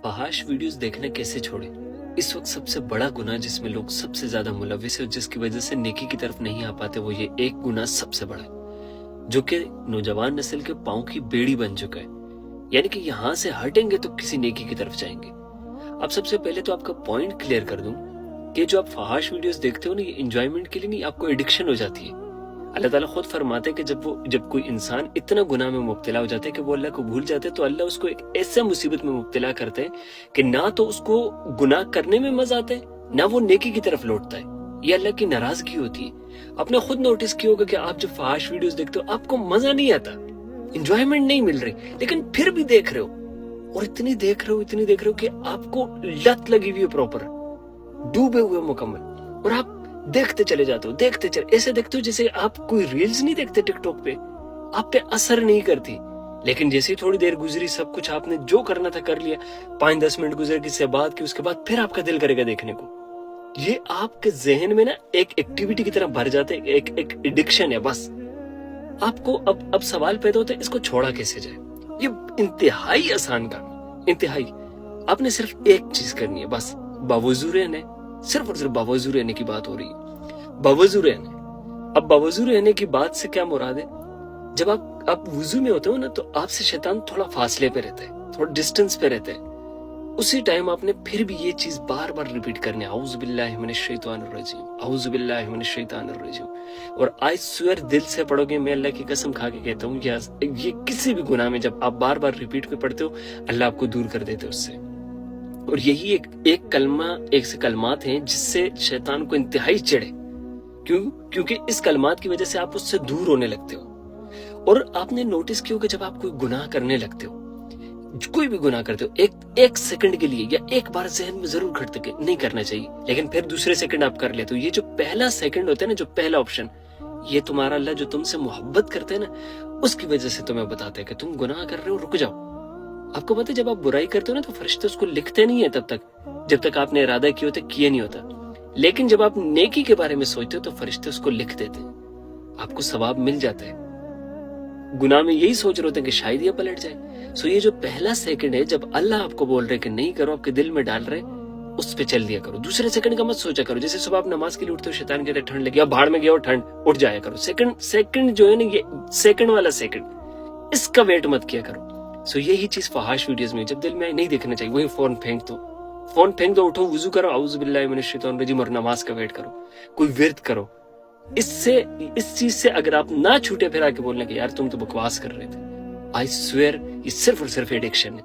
فحاش videos دیکھنا کیسے چھوڑیں؟ اس وقت سب سے بڑا گناہ جس میں لوگ سب سے زیادہ ملوث ہے اور جس کی وجہ سے نیکی کی طرف نہیں آ پاتے، وہ یہ ایک گناہ سب سے بڑا ہے جو کہ نوجوان نسل کے پاؤں کی بیڑی بن چکا ہے، یعنی کہ یہاں سے ہٹیں گے تو کسی نیکی کی طرف جائیں گے۔ اب سب سے پہلے تو آپ کا پوائنٹ کلیئر کر دوں کہ جو آپ فحاش ویڈیوز دیکھتے ہو نا، یہ انجوائمنٹ کے لیے نہیں، آپ کو ایڈکشن ہو جاتی ہے۔ اللہ تعالیٰ خود فرماتے ہیں کہ جب کوئی انسان اتنا گناہ میں مبتلا ہو جاتا ہے کہ وہ اللہ کو بھول جاتے ہیں، تو اللہ اس کو ایک ایسا مصیبت میں مبتلا کرتے ہیں کہ نہ تو اس کو گناہ کرنے میں مزہ آتا ہے، نہ وہ نیکی کی طرف لوٹتا ہے۔ یہ اللہ کی ناراضگی ہوتی ہے۔ آپ نے خود نوٹس کیا ہوگا کہ آپ جب فحاش ویڈیوز دیکھتے ہو آپ کو مزہ نہیں آتا، انجوائمنٹ نہیں مل رہی، لیکن پھر بھی دیکھ رہے ہو، اور اتنی دیکھ رہے ہو کہ آپ کو لت لگی ہوئی ہے، پراپر ڈوبے ہوئے مکمل، اور آپ دیکھتے چلے جاتے ہو، ایسے دیکھتے ہو جیسے آپ کوئی ریلز نہیں دیکھتے ٹک ٹاک پہ، آپ پہ اثر نہیں کرتی، لیکن جیسے ہی تھوڑی دیر گزری، سب کچھ آپ نے جو کرنا تھا کر لیا، 5-10 منٹ گزر کسی سے بات کی، اس کے بعد پھر آپ کا دل کرے گا دیکھنے کو۔ یہ آپ کے ذہن میں نا ایک ایکٹیویٹی کی طرح بھر جاتے، ایک ایڈکشن ہے بس۔ آپ کو اب سوال پیدا ہوتا ہے اس کو چھوڑا کیسے جائے؟ یہ انتہائی آسان کام، انتہائی۔ آپ نے صرف ایک چیز کرنی ہے بس، باوضو رہنا ہے، صرف اور صرف باوضو رہنے کی بات ہو رہی ہے، باوضو رہنا ہے۔ اب باوضو رہنے کی بات سے کیا مراد ہے؟ جب آپ وضو میں ہوتے ہو نا، تو آپ سے شیطان تھوڑا فاصلے پہ رہتا ہے، تھوڑا ڈسٹنس پہ رہتا ہے۔ اسی ٹائم آپ نے پھر بھی یہ چیز بار بار ریپیٹ کرنی ہے، اعوذ باللہ من الشیطان الرجیم، اعوذ باللہ من الشیطان الرجیم۔ اور آئی سوئر دل سے پڑھو گے، میں اللہ کی قسم کھا کے کہتا ہوں، یہ کسی بھی گناہ میں جب آپ بار بار ریپیٹ میں پڑھتے ہو، اللہ آپ کو دور کر دیتے اس سے۔ اور یہی ایک کلمہ، ایک سے کلمات ہیں جس سے شیطان کو انتہائی چڑھے، کیونکہ اس کلمات کی وجہ سے آپ اس سے دور ہونے لگتے ہو۔ اور آپ نے نوٹس کیا کہ جب آپ کوئی گناہ کرنے لگتے ہو، کوئی بھی گناہ کرتے ہو، ایک سیکنڈ کے لیے یا ایک بار ذہن میں ضرور کھٹتے کہ نہیں کرنا چاہیے، لیکن پھر دوسرے سیکنڈ آپ کر لیتے ہو۔ یہ جو پہلا سیکنڈ ہوتا ہے نا، جو پہلا آپشن، یہ تمہارا اللہ جو تم سے محبت کرتے ہیں نا، اس کی وجہ سے تمہیں بتاتا ہے کہ تم گناہ کر رہے ہو، رک جاؤ۔ آپ کو پتہ ہے جب آپ برائی کرتے ہو نا، تو فرشتے اس کو لکھتے نہیں ہیں تب تک جب تک آپ نے ارادہ کیا ہوتا کیا نہیں ہوتا، لیکن جب آپ نیکی کے بارے میں سوچتے ہو تو فرشتے اس کو لکھ دیتے ہیں، آپ کو ثواب مل جاتا ہے۔ گناہ میں یہی سوچ رہے ہوتے ہیں کہ شاید یہ پلٹ جائے۔ سو یہ جو پہلا سیکنڈ ہے جب اللہ آپ کو بول رہے کہ نہیں کرو، آپ کے دل میں ڈال رہے، اس پہ چل دیا کرو۔ دوسرے سیکنڈ کا مت سوچا کرو۔ جیسے صبح آپ نماز کے لیے اٹھتے ہو، شیطان کہتے ہیں ٹھنڈ لگی، اب بھاڑ میں گیا ہو ٹھنڈ، اٹھ جایا کرو۔ سیکنڈ جو ہے نا، یہ سیکنڈ والا سیکنڈ، اس کا ویٹ مت کیا کرو۔ سو یہی چیز فحاش ویڈیوز میں جب دل میں نہیں دیکھنا چاہیے، وہی فون پھینک دو، اٹھو، وضو کرو، اعوذ باللہ من الشیطان الرجیم، اور نماز کا ویٹ کرو، کوئی ورد کرو۔ اس چیز سے اگر آپ نہ چھوٹے پھر آ کے بولنے کہ یار تم تو بکواس کر رہے تھے، آئی سوئر یہ صرف اور صرف ایڈکشن ہے۔